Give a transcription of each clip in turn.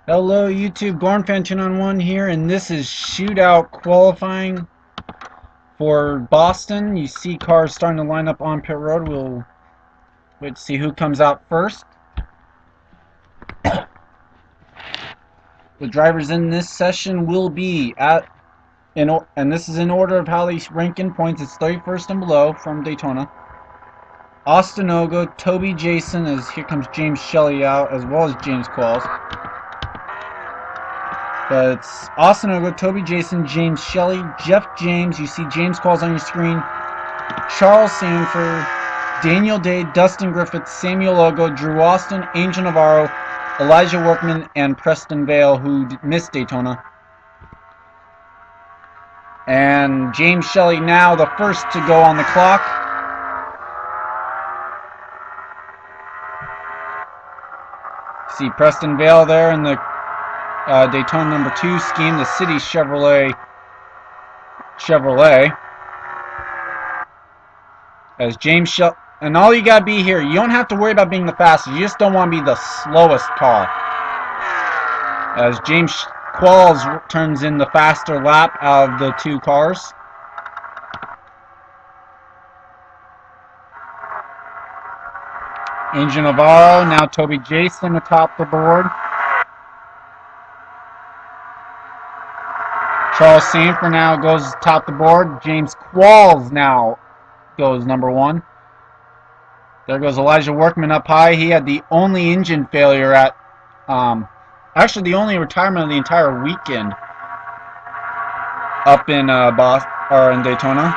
Hello YouTube, GornFan291 here, and this is shootout qualifying for Boston. You see cars starting to line up on pit road. We'll wait to see who comes out first. The drivers in this session will be and this is in order of how they rank in points. It's 31st and below from Daytona. Austin Ogo, Toby Jason, as here comes James Shelley out, as well as James Qualls. But it's Austin Ogo, Toby Jason, James Shelley, Jeff James. You see James Qualls on your screen. Charles Sanford, Daniel Day, Dustin Griffith, Samuel Ogo, Drew Austin, Angel Navarro, Elijah Workman, and Preston Vale, who missed Daytona. And James Shelley now the first to go on the clock. See Preston Vale there in the Daytona number 2 scheme, the City Chevrolet. As James Shelley, and all you gotta be here, you don't have to worry about being the fastest, you just don't want to be the slowest car. As James Qualls turns in the faster lap out of the two cars. Angel Navarro, now Toby Jason atop the board. Charles Sanford now goes atop the board. James Qualls now goes number 1. There goes Elijah Workman up high. He had the only engine failure at, actually the only retirement of the entire weekend up in Boston or in Daytona.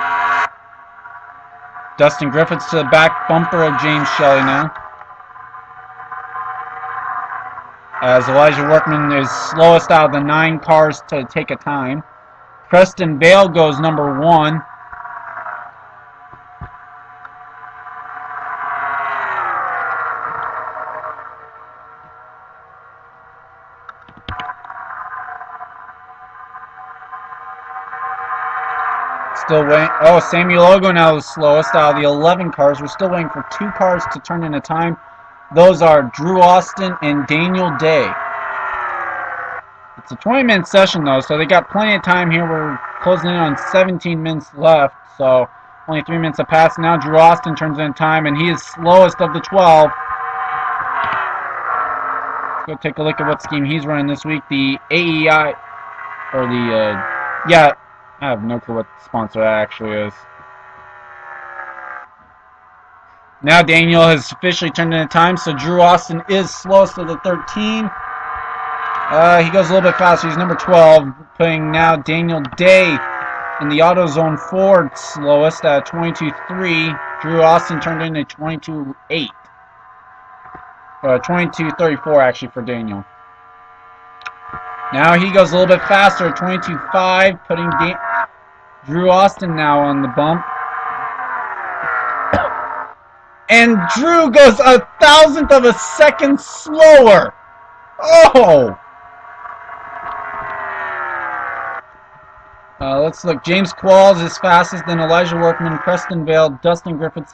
Dustin Griffiths to the back bumper of James Shelley now. As Elijah Workman is slowest out of the 9 cars to take a time. Preston Vale goes number 1. Still waiting. Oh, Samuel Ogo now is slowest out of the 11 cars. We're still waiting for 2 cars to turn in a time. Those are Drew Austin and Daniel Day. It's a 20-minute session though, so they got plenty of time here. We're closing in on 17 minutes left, so only 3 minutes have passed. Now Drew Austin turns in time, and he is slowest of the 12. Let's go take a look at what scheme he's running this week. The AEI, or the, yeah, I have no clue what sponsor that actually is. Now Daniel has officially turned in time, so Drew Austin is slowest of the 13. He goes a little bit faster. He's number 12, putting now Daniel Day in the AutoZone Ford slowest at 22.3. Drew Austin turned in a 22.8. 22.34 actually for Daniel. Now he goes a little bit faster at 22.5, putting Drew Austin now on the bump. And Drew goes 1,000th of a second slower. Oh! Let's look. James Qualls is fastest, then Elijah Workman, Preston Vale, Dustin Griffiths,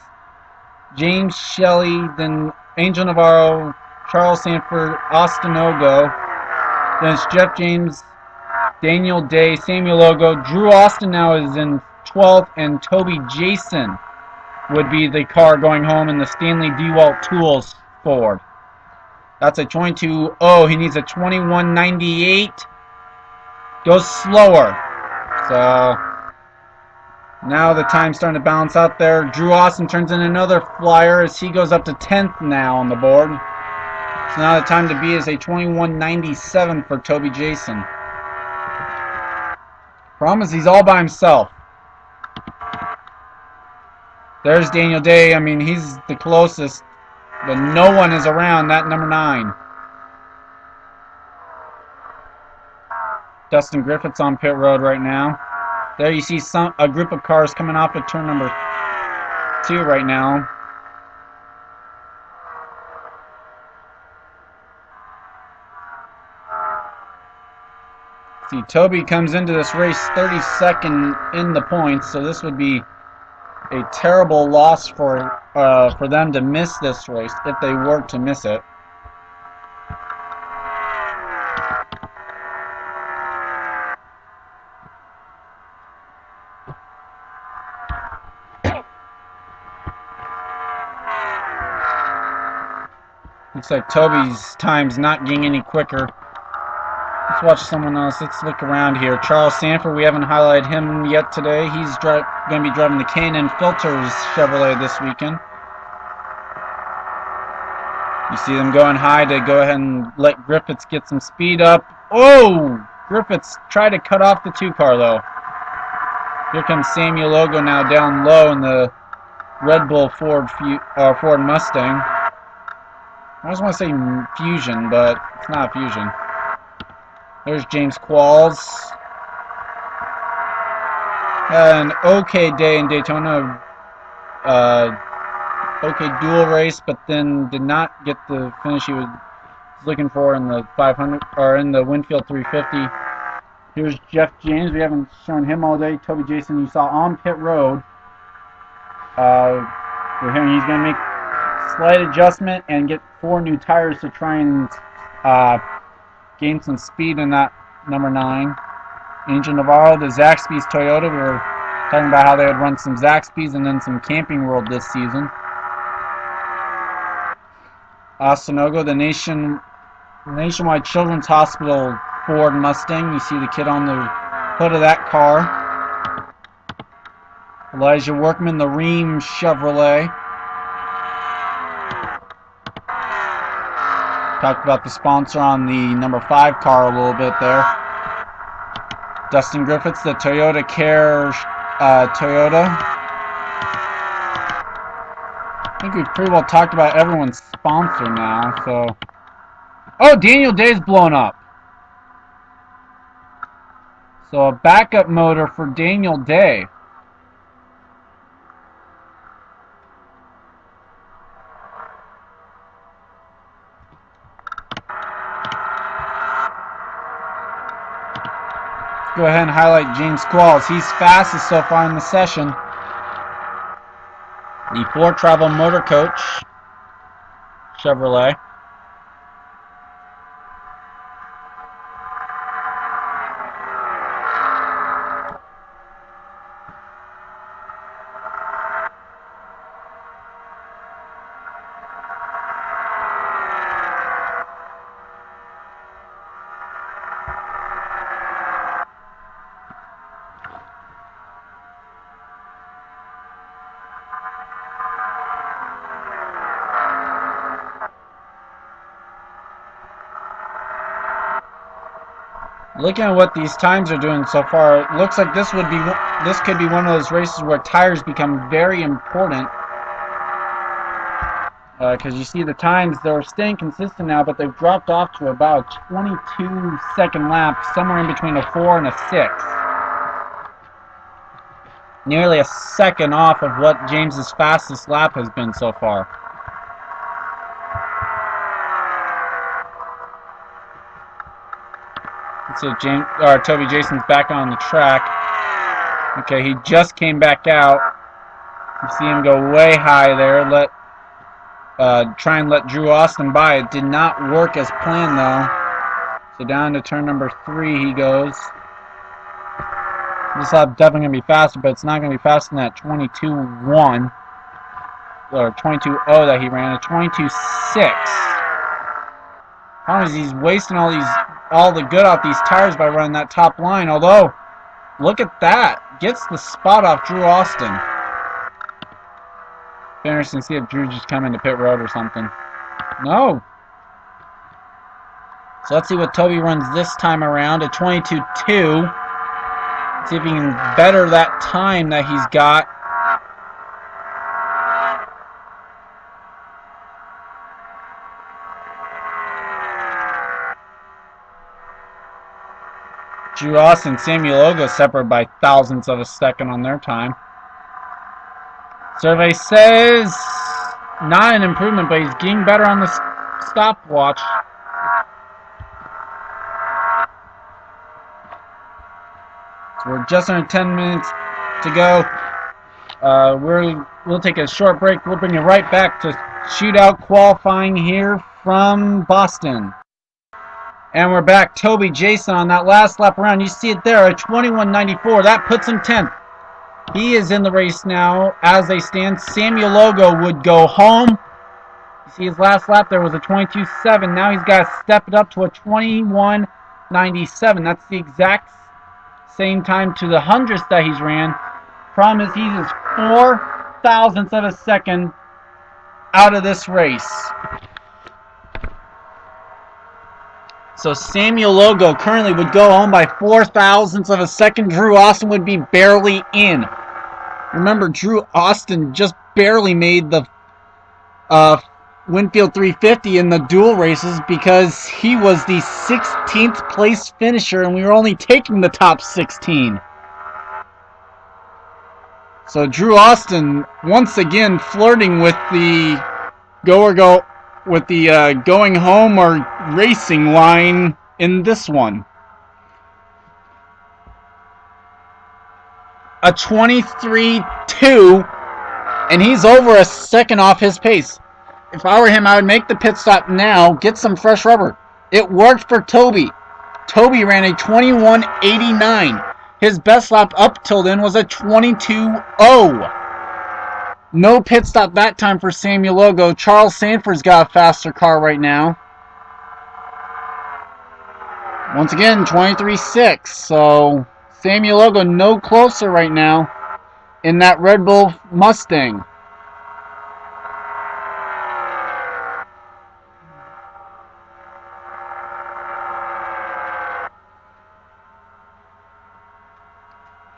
James Shelley, then Angel Navarro, Charles Sanford, Austin Ogo. Then it's Jeff James, Daniel Day, Samuel Ogo. Drew Austin now is in 12th, and Toby Jason would be the car going home in the Stanley DeWalt Tools Ford. That's a 22. Oh, he needs a 21.98. Goes slower. So now the time's starting to balance out there. Drew Austin turns in another flyer as he goes up to 10th now on the board. So now the time to beat is a 21.97 for Toby Jason. Problem is he's all by himself. There's Daniel Day. I mean, he's the closest, but no one is around that number 9. Dustin Griffiths on pit road right now. There you see a group of cars coming off of turn number 2 right now. See, Toby comes into this race 32nd in the points, so this would be a terrible loss for them to miss this race if they were to miss it. Looks like Toby's time's not getting any quicker. Let's watch someone else. Let's look around here. Charles Sanford, we haven't highlighted him yet today. He's going to be driving the K&N Filters Chevrolet this weekend. You see them going high to go ahead and let Griffiths get some speed up. Oh! Griffiths tried to cut off the 2-car though. Here comes Samuel Logo now down low in the Red Bull Ford Mustang. I just want to say Fusion, but it's not Fusion. There's James Qualls. Had an okay day in Daytona. Okay dual race, but then did not get the finish he was looking for in the 500 or in the Winfield 350. Here's Jeff James. We haven't shown him all day. Toby Jason, you saw on pit road. For him, he's going to make slight adjustment and get 4 new tires to try and gain some speed in that number 9. Angel Navarro, the Zaxby's Toyota. We were talking about how they would run some Zaxby's and then some Camping World this season. Ostinogo, the Nationwide Children's Hospital Ford Mustang. You see the kid on the hood of that car. Elijah Workman, the Ream Chevrolet. Talked about the sponsor on the number 5 car a little bit there. Dustin Griffiths, the Toyota Care Toyota. I think we've pretty well talked about everyone's sponsor now, so... Oh, Daniel Day's blown up. So a backup motor for Daniel Day. Go ahead and highlight James Qualls. He's fastest so far in the session. The Ford Travel Motor Coach Chevrolet. Looking at what these times are doing so far, it looks like this could be one of those races where tires become very important. Because you see the times, they're staying consistent now, but they've dropped off to about a 22-second lap, somewhere in between a 4 and a 6. Nearly a second off of what James's fastest lap has been so far. So Toby Jason's back on the track. Okay, he just came back out. You see him go way high there. Try and let Drew Austin by. It did not work as planned though. So down to turn number 3 he goes. This lap definitely going to be faster, but it's not going to be faster than that 22.1 or 22.0 that he ran. A 22.6. Problem is he's wasting all the good off these tires by running that top line. Although, look at that. Gets the spot off Drew Austin. Be interesting to see if Drew just come into pit road or something. No. So let's see what Toby runs this time around. A 22.2. See if he can better that time that he's got. Drew Austin, Samuel Ogo separate by thousandths of a second on their time. Survey says not an improvement, but he's getting better on the stopwatch. So we're just under 10 minutes to go. We'll take a short break. We'll bring you right back to shootout qualifying here from Boston. And we're back. Toby Jason on that last lap around. You see it there, a 21.94. That puts him 10th. He is in the race now as they stand. Samuel Logo would go home. You see his last lap there was a 22.7. Now he's got to step it up to a 21.97. That's the exact same time to the hundredths that he's ran. Problem is he is 4 thousandths of a second out of this race. So Samuel Logo currently would go home by 4 thousandths of a second. Drew Austin would be barely in. Remember, Drew Austin just barely made the Winfield 350 in the dual races because he was the 16th place finisher and we were only taking the top 16. So Drew Austin once again flirting with the going home or racing line in this one. A 23.2, and he's over a second off his pace. If I were him, I would make the pit stop now, get some fresh rubber. It worked for Toby. Toby ran a 21.89. His best lap up till then was a 22.0. No pit stop that time for Samuel Logo. Charles Sanford's got a faster car right now. Once again, 23.6. So Samuel Logo no closer right now in that Red Bull Mustang.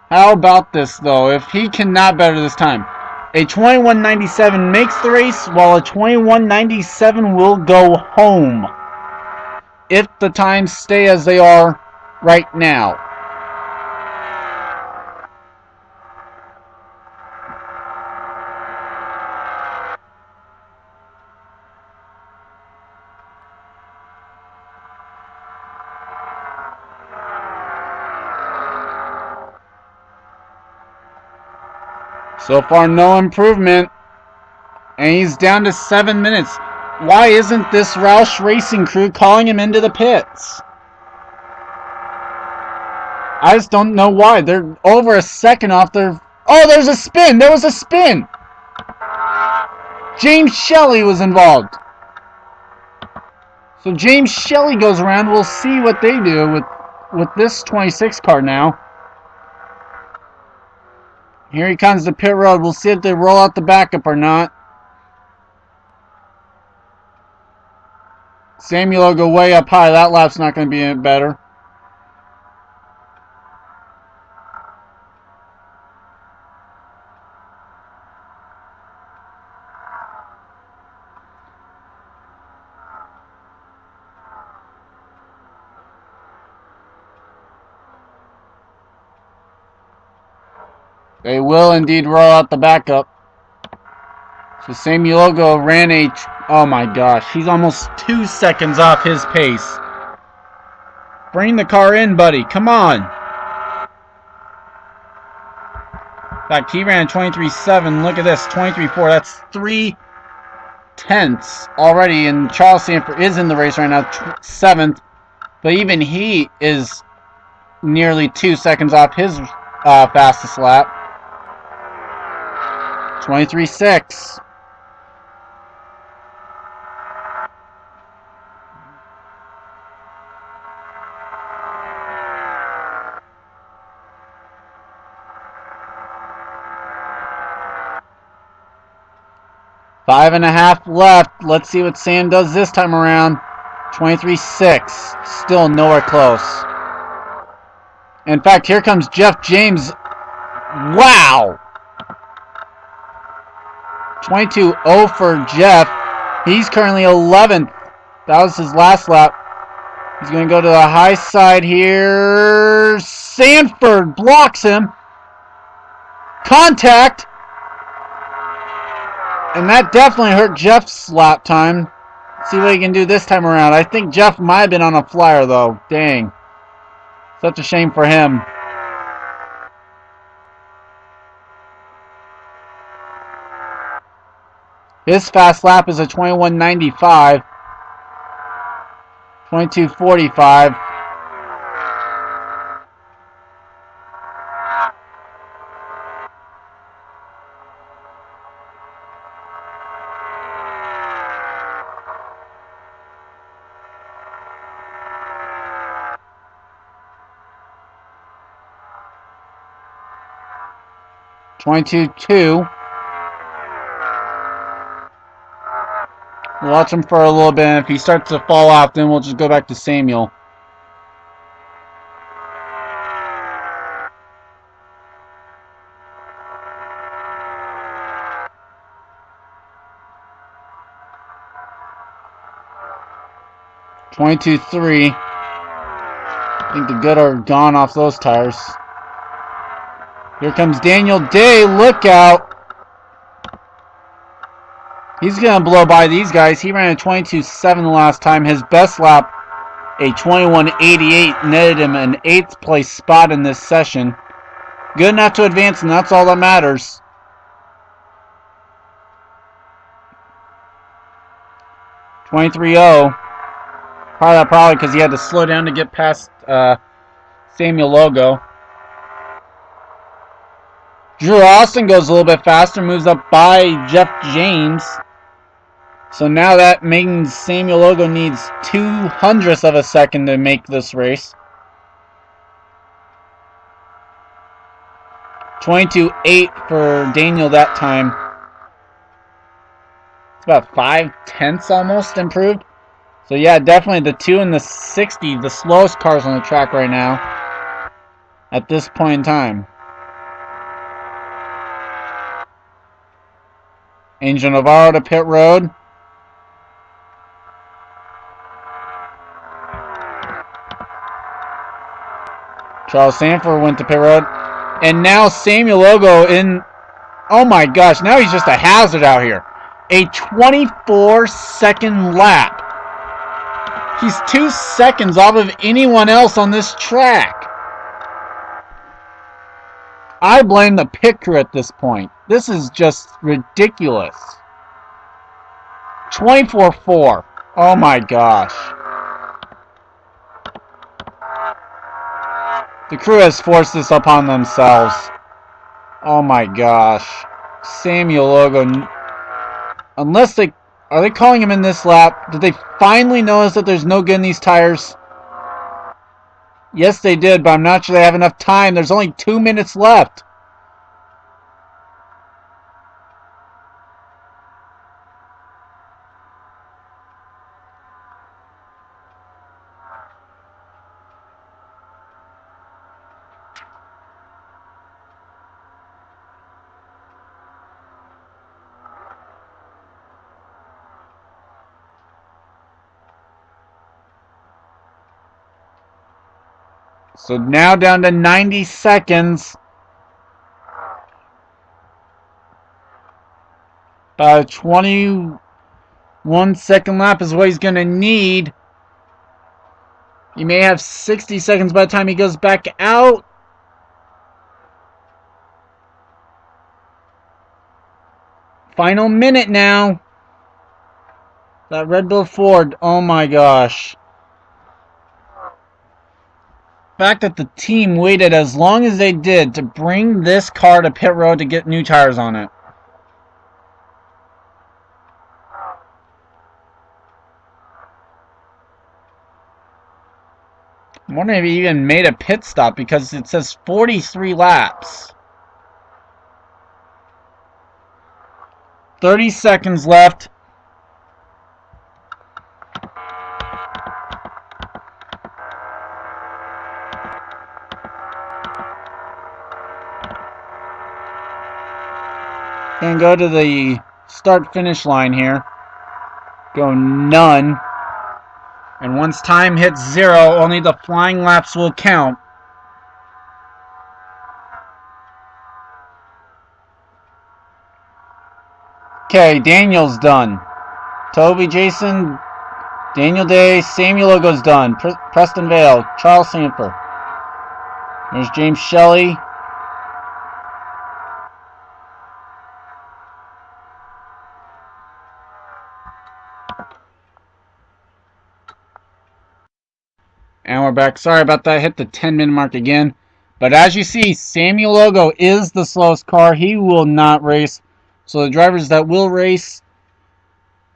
How about this, though? If he cannot better this time, a 21.97 makes the race, while a 21.97 will go home if the times stay as they are right now. So far, no improvement. And he's down to 7 minutes. Why isn't this Roush Racing crew calling him into the pits? I just don't know why. They're over a second off their... Oh, there's a spin! There was a spin! James Shelley was involved. So James Shelley goes around. We'll see what they do with this 26 car now. Here he comes to pit road. We'll see if they roll out the backup or not. Samuel will go way up high. That lap's not going to be any better. They will indeed roll out the backup. So Samuel Logo ran a... Oh my gosh, he's almost 2 seconds off his pace. Bring the car in, buddy. Come on. In fact, he ran a 23.7. Look at this, 23.4. That's 3 tenths already. And Charles Sanford is in the race right now, 7th. But even he is nearly 2 seconds off his fastest lap. 23.6. Five and a half left. Let's see what Sam does this time around. 23.6. Still nowhere close. In fact, here comes Jeff James. Wow! 22.0 for Jeff. He's currently 11th. That was his last lap. He's going to go to the high side here. Sanford blocks him. Contact. And that definitely hurt Jeff's lap time. See what he can do this time around. I think Jeff might have been on a flyer, though. Dang. Such a shame for him. His fast lap is a 21.95. 22.45. 22-2. We'll watch him for a little bit, and if he starts to fall off, then we'll just go back to Samuel. (22-3). I think the good are gone off those tires. Here comes Daniel Day. Look out. He's going to blow by these guys. He ran a 22.7 the last time. His best lap, a 21.88, netted him an 8th place spot in this session. Good enough to advance, and that's all that matters. (23.0). Probably because he had to slow down to get past Samuel Logo. Drew Austin goes a little bit faster, moves up by Jeff James. So now that means Samuel Logo needs 0.02 of a second to make this race. 22.8 for Daniel that time. It's about 0.5 almost improved. So yeah, definitely the 2 and the 60, the slowest cars on the track right now at this point in time. Angel Navarro to pit road. Charles Sanford went to pit road. And now Samuel Logo in... Oh my gosh, now he's just a hazard out here. A 24-second lap. He's 2 seconds off of anyone else on this track. I blame the pit crew at this point. This is just ridiculous. 24-4. Oh my gosh. The crew has forced this upon themselves. Oh my gosh. Samuel Logo. Unless they... Are they calling him in this lap? Did they finally notice that there's no good in these tires? Yes, they did, but I'm not sure they have enough time. There's only 2 minutes left. So now down to 90 seconds. About a 21-second lap is what he's going to need. He may have 60 seconds by the time he goes back out. Final minute now. That Red Bull Ford, oh my gosh. The fact that the team waited as long as they did to bring this car to pit road to get new tires on it. I'm wondering if he even made a pit stop because it says 43 laps. 30 seconds left. Gonna go to the start-finish line here. Go none. And once time hits 0, only the flying laps will count. Okay, Daniel's done. Toby, Jason, Daniel Day, Samuel Logo's done. Preston Vale, Charles Sanford. There's James Shelley. And we're back. Sorry about that. Hit the 10-minute mark again. But as you see, Samuel Logo is the slowest car. He will not race. So the drivers that will race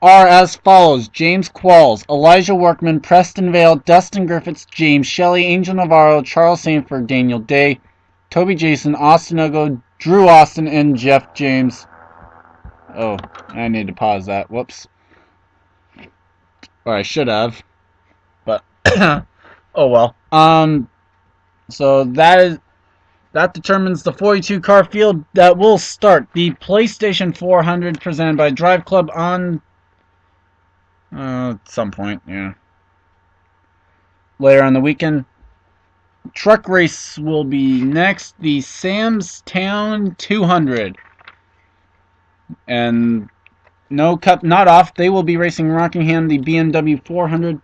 are as follows. James Qualls, Elijah Workman, Preston Vale, Dustin Griffiths, James Shelley, Angel Navarro, Charles Sanford, Daniel Day, Toby Jason, Austin Ogo, Drew Austin and Jeff James. Oh, I need to pause that. Whoops. Or I should have. But oh well. So that determines the 42 car field that will start the PlayStation 400 presented by Drive Club on at some point, yeah. Later on the weekend. Truck race will be next, the Sam's Town 200. And no cup, not off. They will be racing Rockingham, the BMW 400.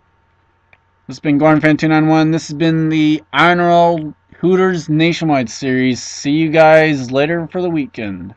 This has been Gordon Fan 291. This has been the INORL Hooters Nationwide series. See you guys later for the weekend.